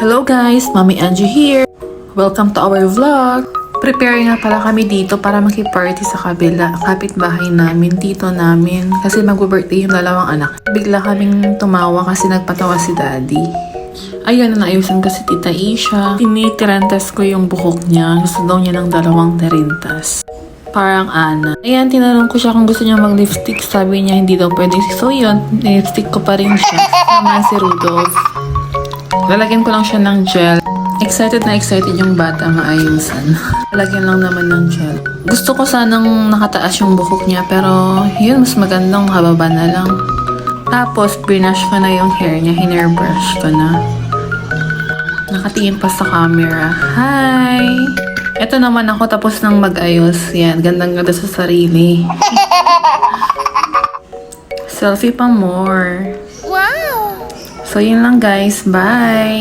Hello guys, Mami Angie here. Welcome to our vlog. Prepare nga pala kami dito para makiparty sa kabila. Kapitbahay namin, tito namin. Kasi mag-birthday yung dalawang anak. Bigla kaming tumawa kasi nagpatawa si daddy. Ayun, naayusan kasi tita Isha. Tinitirantas ko yung buhok niya. Gusto daw niya ng 2 tirintas. Parang Ana. Ayan, tinanong ko siya kung gusto niya mag-lipstick. Sabi niya hindi daw pwede. So yun, lipstick ko pa rin siya. Naman si Rudolph. Lalagyan ko lang siya ng gel. Excited na excited yung bata maayusan. Lalagyan lang naman ng gel. Gusto ko sanang nakataas yung buhok niya pero yun, mas magandang hababa na lang. Tapos, brush ko na yung hair niya. Hair-brush ko na. Nakatingin pa sa camera. Hi! Ito naman ako tapos nang mag-ayos. Yan, gandang-ganda sa sarili. Selfie pa more. Wow! So, yun lang guys. Bye!